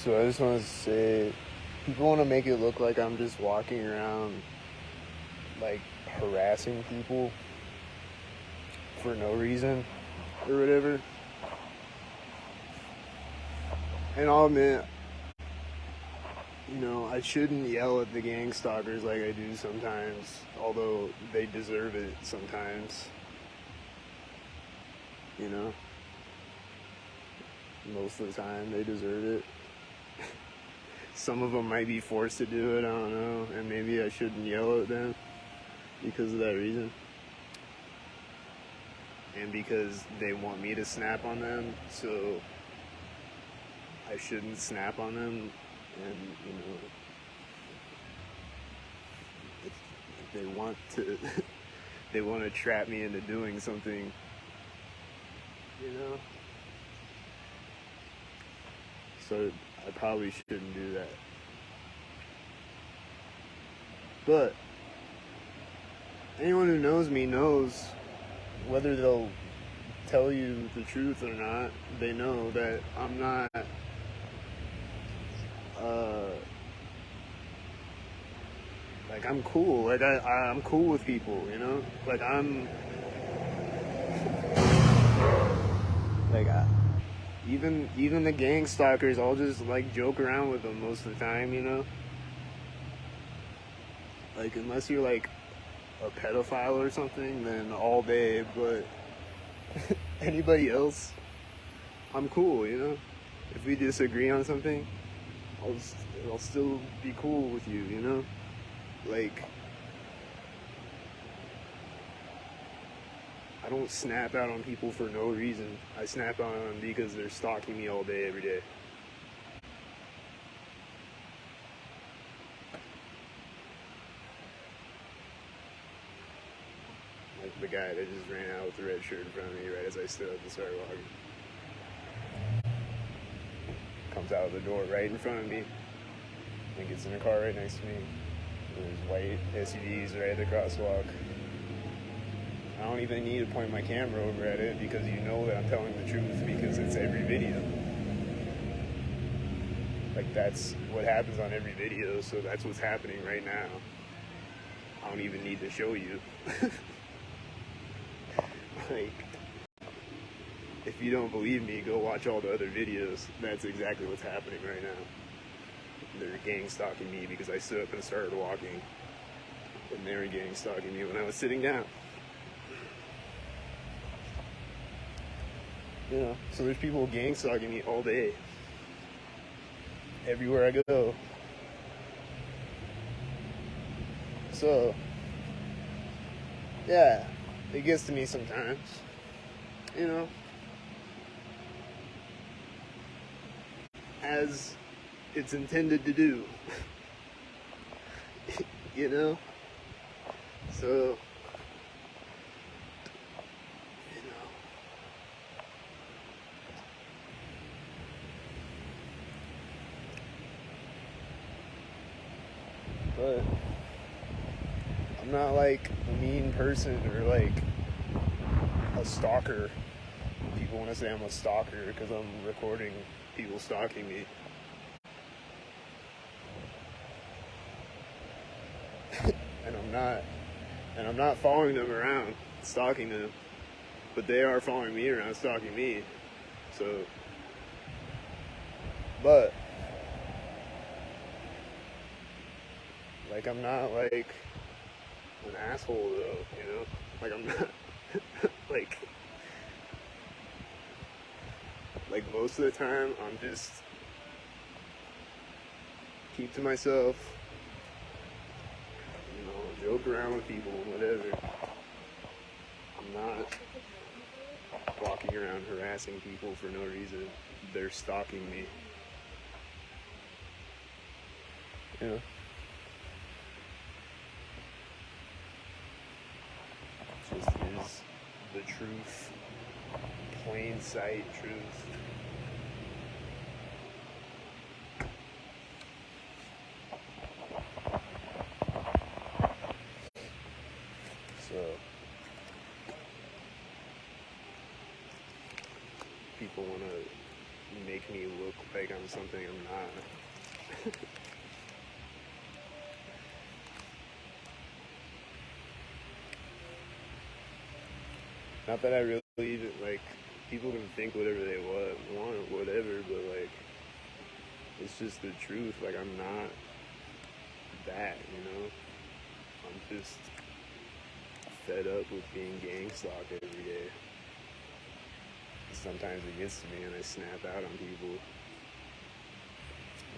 So I just want to say, people want to make it look like I'm just walking around, like, harassing people for no reason or whatever. And I'll admit, you know, I shouldn't yell at the gang stalkers like I do sometimes, although they deserve it sometimes. You know? Most of the time, they deserve it. Some of them might be forced to do it, I don't know, and maybe I shouldn't yell at them because of that reason. And because they want me to snap on them, so I shouldn't snap on them, and, you know, if they want to, they want to trap me into doing something, you know? So I probably shouldn't do that. But anyone who knows me knows, whether they'll tell you the truth or not, they know that I'm not like, I'm cool. Like, I'm cool with people, you know? Like, even the gang stalkers, I'll just, like, joke around with them most of the time, you know? Like, unless you're, like, a pedophile or something, then all day, but anybody else, I'm cool, you know? If we disagree on something, I'll still be cool with you, you know? Like, I don't snap out on people for no reason. I snap on them because they're stalking me all day, every day. Like the guy that just ran out with the red shirt in front of me right as I stood up and started walking. Comes out of the door right in front of me and gets in a car right next to me. There's white SUVs right at the crosswalk. I don't even need to point my camera over at it because you know that I'm telling the truth because it's every video. Like, that's what happens on every video, so that's what's happening right now. I don't even need to show you. Like, if you don't believe me, go watch all the other videos. That's exactly what's happening right now. They're gang stalking me because I stood up and started walking. And they were gang stalking me when I was sitting down. You know, so there's people gang stalking me all day. Everywhere I go. So, yeah, it gets to me sometimes. You know? As it's intended to do. You know? So, you know. But I'm not like a mean person or like a stalker. People want to say I'm a stalker because I'm recording people stalking me. And I'm not following them around, stalking them, but they are following me around, stalking me. So, but, like, I'm not like an asshole though, you know? Like, I'm not, like most of the time, I'm just keep to myself, you know, joke around with people, whatever. I'm not walking around harassing people for no reason. They're stalking me. You know? It just is the truth. Plain sight truth. So, people want to make me look like I'm something I'm not. Not that I really even, like, people can think whatever they want or whatever, but, like, it's just the truth. Like, I'm not that, you know? I'm just fed up with being gang stalked every day. Sometimes it gets to me and I snap out on people,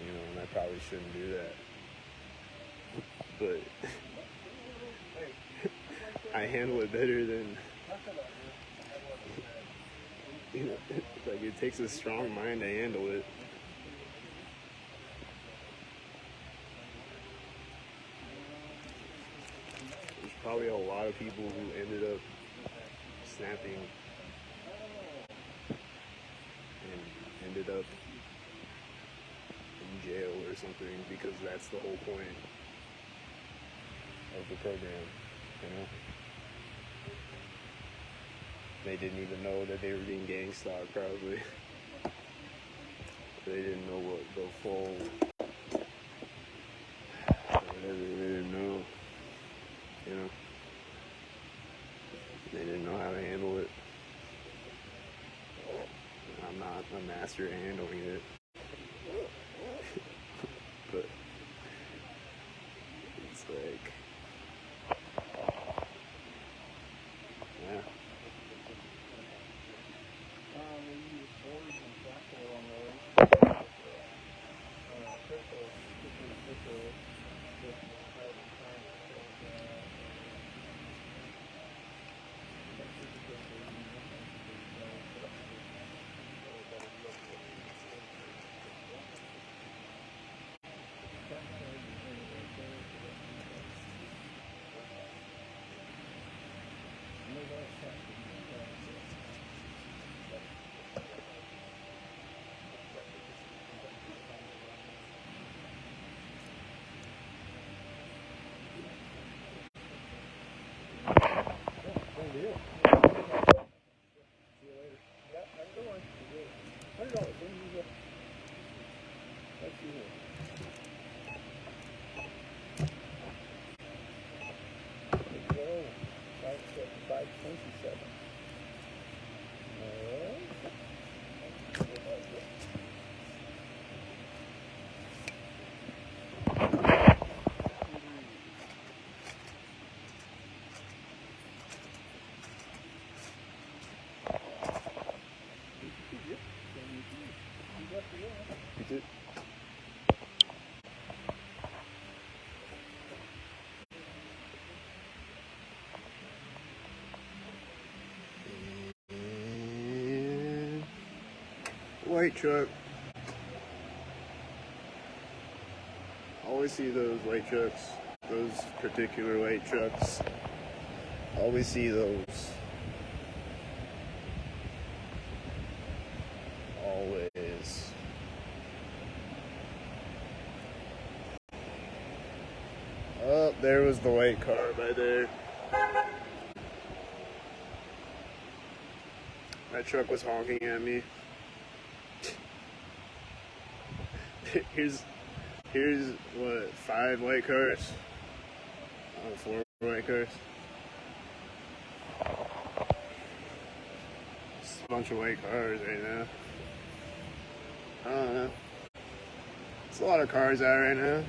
you know, and I probably shouldn't do that. But I handle it better than, you know, like, it takes a strong mind to handle it. There's probably a lot of people who ended up snapping and ended up in jail or something, because that's the whole point of the program, you know? They didn't even know that they were being gang stalked, probably. They didn't know what the full, whatever, they didn't know, you know? They didn't know how to handle it. I'm not a master at handling it. But it's like, yeah. White truck. Always see those white trucks. Those particular white trucks. Always see those. Always. Oh, there was the white car by there. That truck was honking at me. Here's what, 5 white cars? Oh, 4 white cars. Just a bunch of white cars right now. I don't know. There's a lot of cars out right now.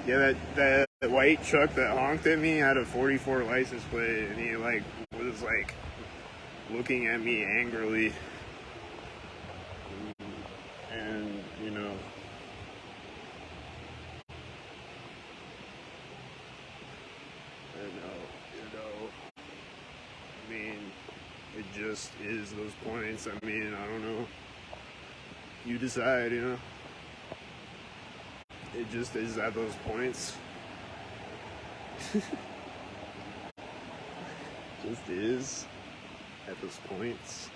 Yeah, that white truck that honked at me had a 44 license plate, and he was looking at me angrily, and you know, I mean, it just is those points. I mean, I don't know. You decide, you know. It just is at those points. Just is at those points.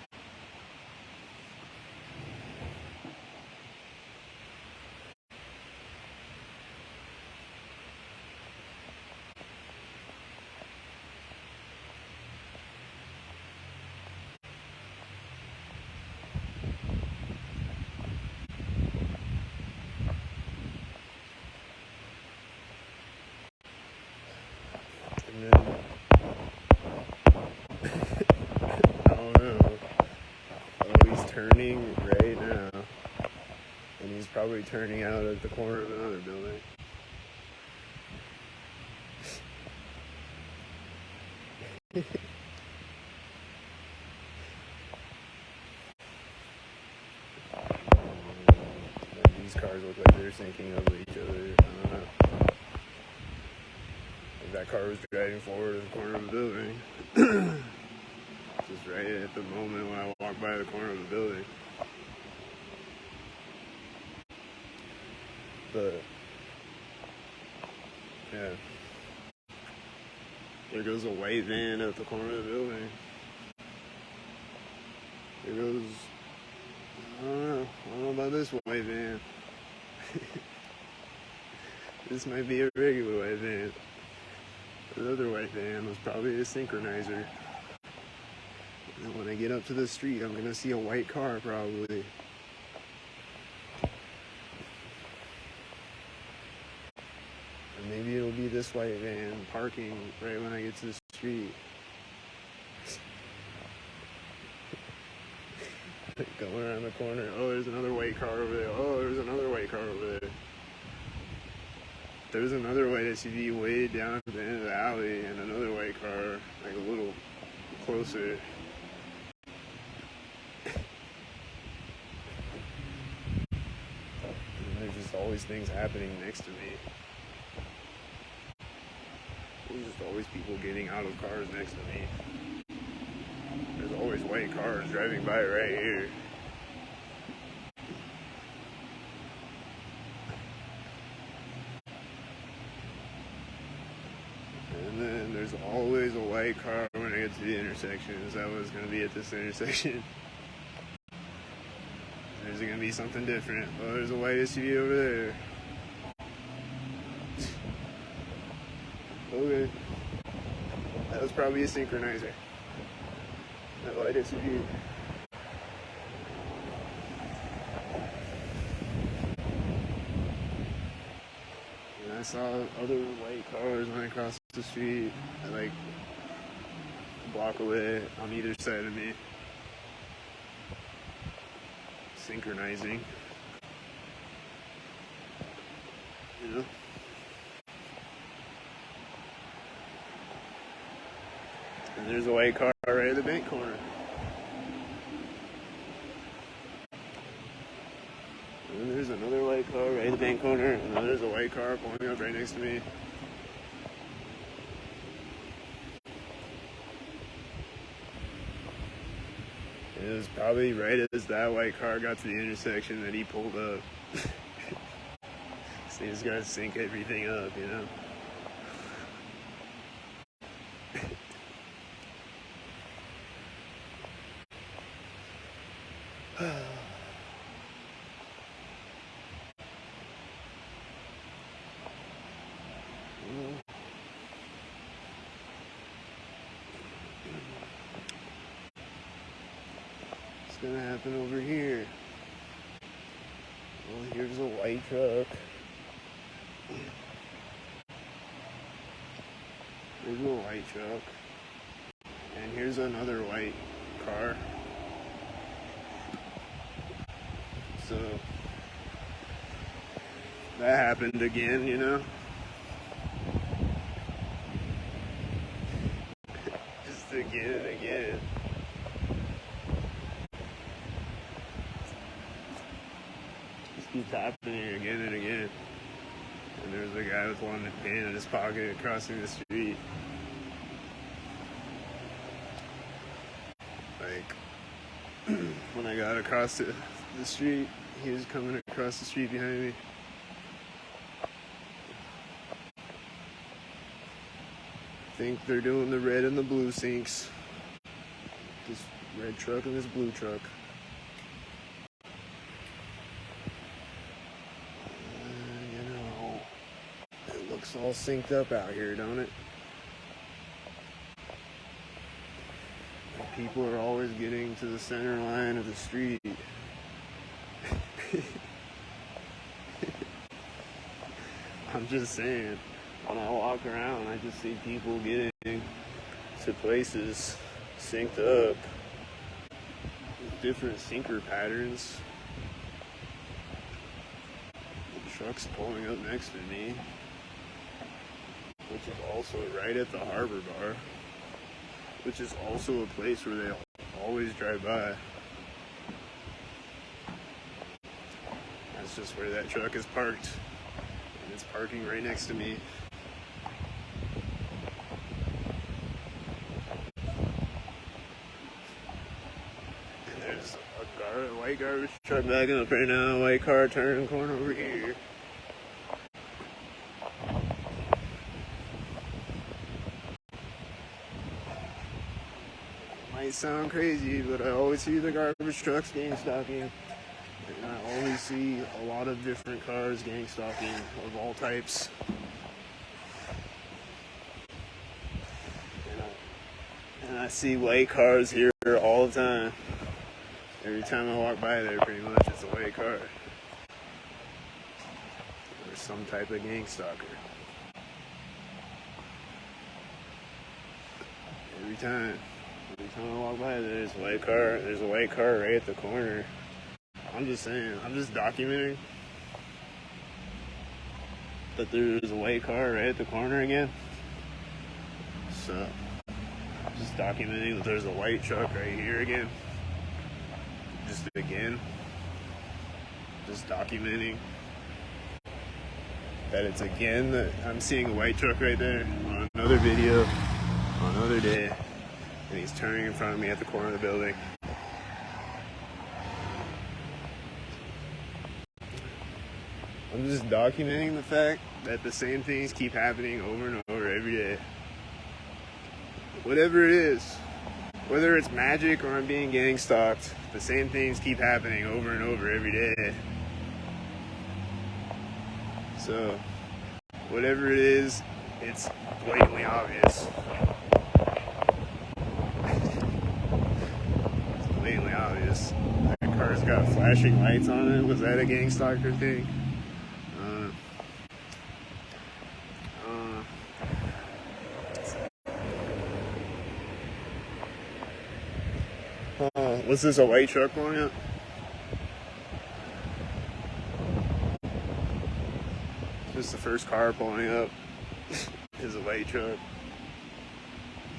And then, I don't know. Oh, he's turning right now. And he's probably turning out at the corner of another building. These cars look like they're syncing up with each other. I don't know. Like that car was driving forward at the corner of the building. Just right at the moment when I walked by the corner of the building. But yeah. There goes a white van at the corner of the building. There goes, I don't know about this white van. This might be a regular white van. The other white van was probably a synchronizer. And when I get up to the street, I'm gonna see a white car probably. Or maybe it'll be this white van parking right when I get to the street. Going around the corner. Oh, there's another white car over there. Oh, there's another white car over there. There's another white SUV way down at the end of the alley, and another white car like a little closer. And there's just always things happening next to me. There's just always people getting out of cars next to me. There's always white cars driving by right here. And then there's always a white car when I get to the intersection. Is that what's going to be at this intersection? There's going to be something different. Oh, there's a white SUV over there. Okay. That was probably a synchronizer. That white SUV. And I saw other white cars when I crossed the street, like a block away on either side of me. Synchronizing. You know? And there's a white car right at the bank corner. And then there's another white car right at the bank corner. And then there's a white car pulling up right next to me. It was probably right as that white car got to the intersection that he pulled up. So he's got to sync everything up, you know? What's gonna happen over here? Well, here's a white truck. Here's a white truck. And here's another white car. So that happened again, you know? Just again and again. Just keeps happening again and again. And there's a guy with one hand in his pocket crossing the street. Like, when I got across the street, he was coming across the street behind me. I think they're doing the red and the blue syncs. This red truck and this blue truck. You know, it looks all synced up out here, don't it? People are always getting to the center line of the street. I'm just saying. when I walk around, I just see people getting to places synced up with different sinker patterns. The truck's pulling up next to me, which is also right at the harbor bar, which is also a place where they always drive by. That's just where that truck is parked, and it's parking right next to me. And there's a white garbage truck backing up right now, white car turning corner over here. Might sound crazy, but I always see the garbage trucks gang stalking. And I always see a lot of different cars gang stalking of all types. And I see white cars here all the time. Every time I walk by there, pretty much it's a white car. Or some type of gang stalker. Every time I walk by there's a white car. There's a white car right at the corner. I'm just saying, I'm just documenting that there's a white car right at the corner again. So, I'm just documenting that there's a white truck right here again. Just again. Just documenting that it's again that I'm seeing a white truck right there on another video, on another day, and he's turning in front of me at the corner of the building. I'm just documenting the fact that the same things keep happening over and over every day. Whatever it is, whether it's magic or I'm being gang stalked, the same things keep happening over and over every day. So, whatever it is, it's blatantly obvious. It's blatantly obvious. That car's got flashing lights on it. Was that a gang stalker thing? Was this a white truck pulling up? Just the first car pulling up is a white truck.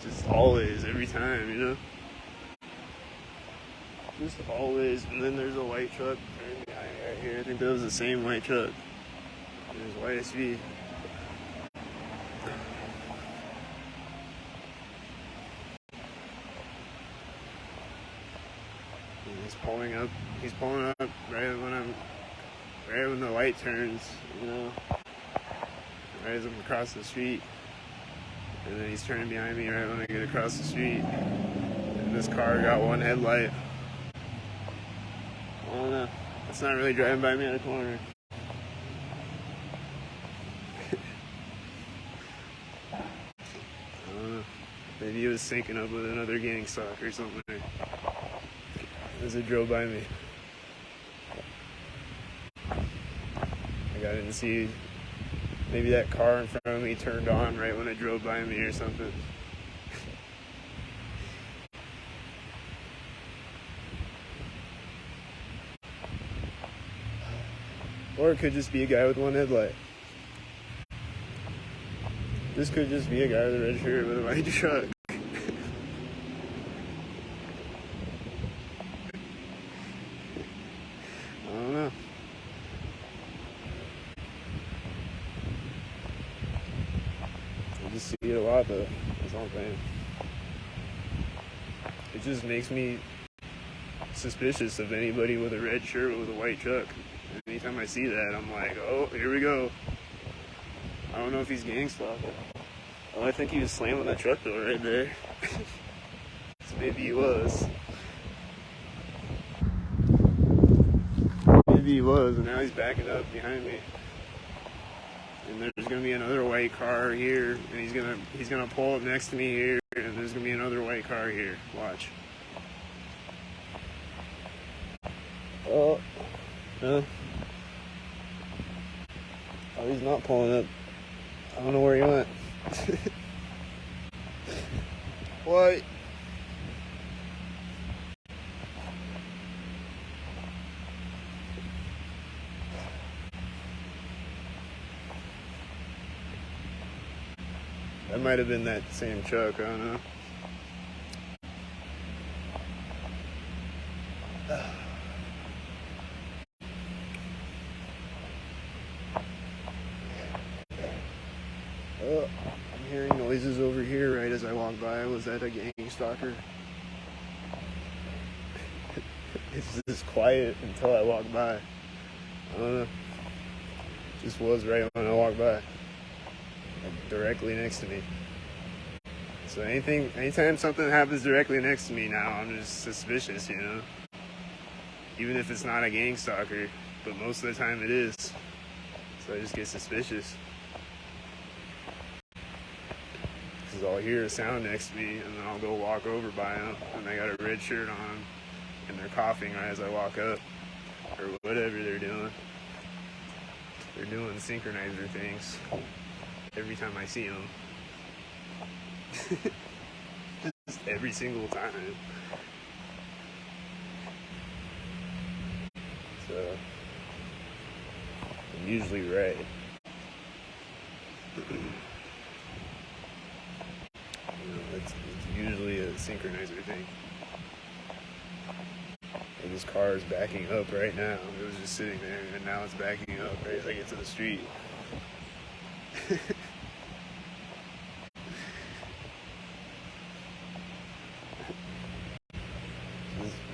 Just always, every time, you know? Just always. And then there's a white truck right here. I think that was the same white truck. There's white SV. He's pulling up right when the light turns, you know, right as I'm across the street, and then he's turning behind me right when I get across the street, and this car got one headlight. I don't know, it's not really driving by me at a corner. I don't know, maybe he was syncing up with another gang stalk or something as it drove by me. I didn't see, maybe that car in front of me turned on right when it drove by me or something. Or it could just be a guy with one headlight. This could just be a guy with a red shirt with a white truck. I don't know. I just see it a lot though, that's all I'm saying. It just makes me suspicious of anybody with a red shirt with a white truck. Anytime I see that, I'm like, oh, here we go. I don't know if he's gang stalking. Oh, I think he was slamming that truck door right there. So maybe he was. Maybe he was, and now he's backing up behind me. And there's gonna be another white car here, and he's gonna pull up next to me here, and there's gonna be another white car here. Watch. Oh, no. Oh, he's not pulling up. I don't know where he went. What? That might have been that same truck, I don't know. Oh, I'm hearing noises over here right as I walk by. Was that a gang stalker? It's just quiet until I walk by. I don't know. Just was right when I walked by. Like directly next to me. So anytime something happens directly next to me now, I'm just suspicious, you know? Even if it's not a gang stalker, but most of the time it is. So I just get suspicious. Because I'll hear a sound next to me, and then I'll go walk over by them, and they got a red shirt on, and they're coughing right as I walk up, or whatever they're doing. They're doing synchronizer things every time I see them. Just every single time. So, I'm usually right. It's usually a synchronizer thing. And this car is backing up right now. It was just sitting there, and now it's backing up right as I get to the street.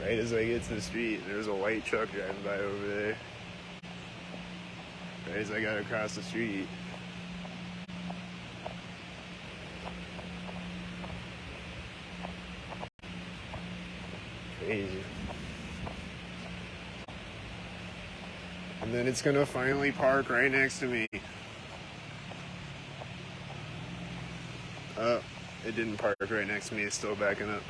Right as I get to the street, there's a white truck driving by over there. Right as I got across the street. Crazy. And then it's gonna finally park right next to me. Oh, it didn't park right next to me, it's still backing up.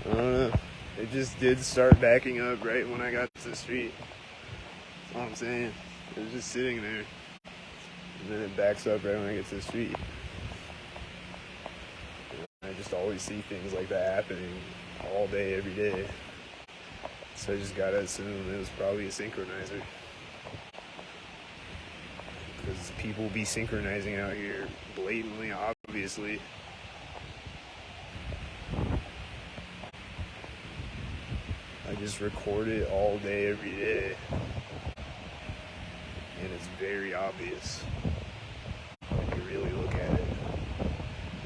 I don't know. It just did start backing up right when I got to the street. That's all I'm saying. It was just sitting there. And then it backs up right when I get to the street. I just always see things like that happening all day, every day. So I just gotta assume it was probably a synchronizer. Because people be synchronizing out here blatantly, obviously. I just record it all day, every day. And it's very obvious when you really look at it.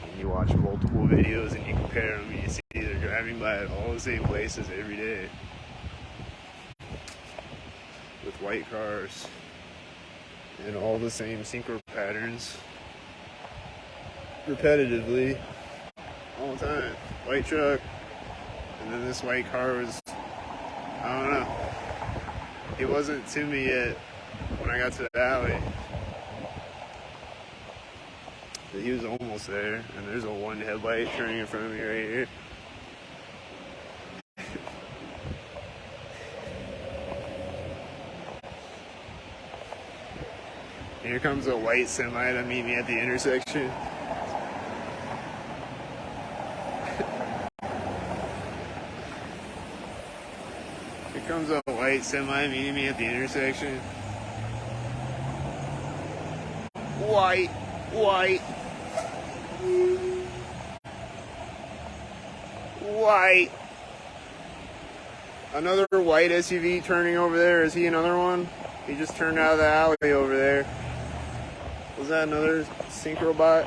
And you watch multiple videos and you compare them and you see they're driving by all the same places every day. With white cars. And all the same synchro patterns. Repetitively. All the time. White truck. And then this white car was, I don't know. It wasn't to me yet when I got to the alley. But he was almost there. And there's a one headlight turning in front of me right here. Here comes a white semi to meet me at the intersection. Here comes a white semi meeting me at the intersection. White. Another white SUV turning over there. Is he another one? He just turned out of the alley over there. Was that another synchro bot?